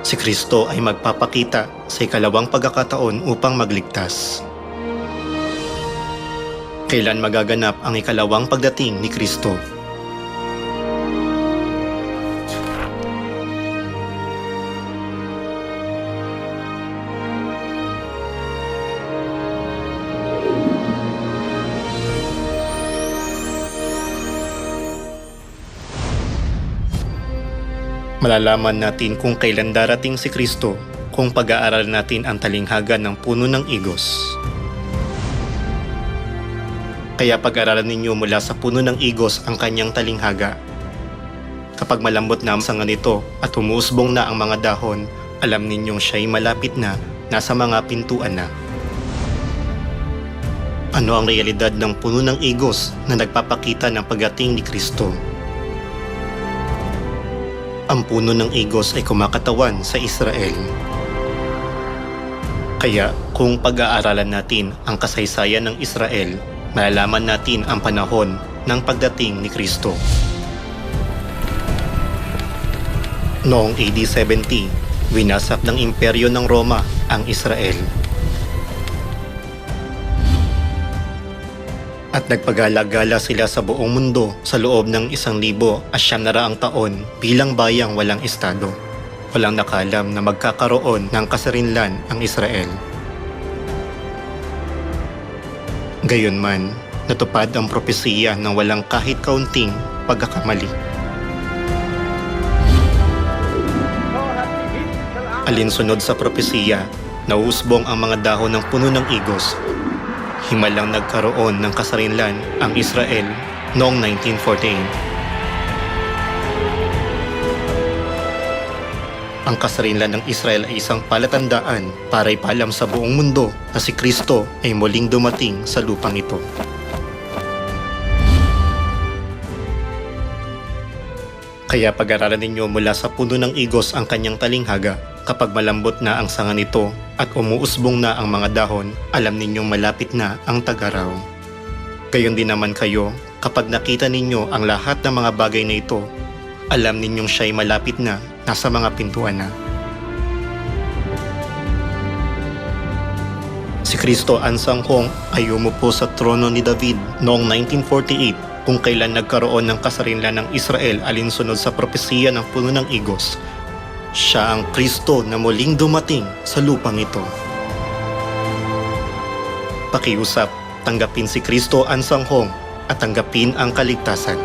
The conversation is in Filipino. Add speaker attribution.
Speaker 1: Si Kristo ay magpapakita sa ikalawang pagkakataon upang magligtas. Kailan magaganap ang ikalawang pagdating ni Kristo? Malalaman natin kung kailan darating si Kristo kung pag-aaralan natin ang talinghaga ng puno ng igos. Kaya pag-aralan ninyo mula sa puno ng igos ang kanyang talinghaga. Kapag malambot na ang sanga nito at umuusbong na ang mga dahon, alam ninyong siya'y malapit na, nasa mga pintuan na. Ano ang realidad ng puno ng igos na nagpapakita ng pagdating ni Kristo? Ang puno ng igos ay kumakatawan sa Israel. Kaya kung pag-aaralan natin ang kasaysayan ng Israel, malalaman natin ang panahon ng pagdating ni Kristo. Noong AD 70, winasak ng imperyo ng Roma ang Israel. At nagpagala-gala sila sa buong mundo sa loob ng 1,900 taon bilang bayang walang estado. Walang nakalam na magkakaroon ng kasarinlan ang Israel. Gayunman, natupad ang propesiya ng walang kahit kaunting pagkakamali. Alinsunod sa propesiya, nauusbong ang mga dahon ng puno ng igos. Himalang nagkaroon ng kasarinlan ang Israel noong 1948. Ang kasarinlan ng Israel ay isang palatandaan para ipaalam sa buong mundo na si Kristo ay muling dumating sa lupang ito. Kaya pag-aralan ninyo mula sa puno ng igos ang kanyang talinghaga. Kapag malambot na ang sanga nito at umuusbong na ang mga dahon, alam ninyong malapit na ang tag-araw. Gayon din naman kayo, kapag nakita ninyo ang lahat ng mga bagay na ito, alam ninyong siya'y malapit na, nasa mga pintuan na. Si Kristo Ansanghong ay umupo sa trono ni David noong 1948 kung kailan nagkaroon ng kasarinlan ng Israel alinsunod sa propesiya ng puno ng igos. Siya ang Kristo na muling dumating sa lupang ito. Pakiusap, tanggapin si Kristo Ansanghong at tanggapin ang kaligtasan.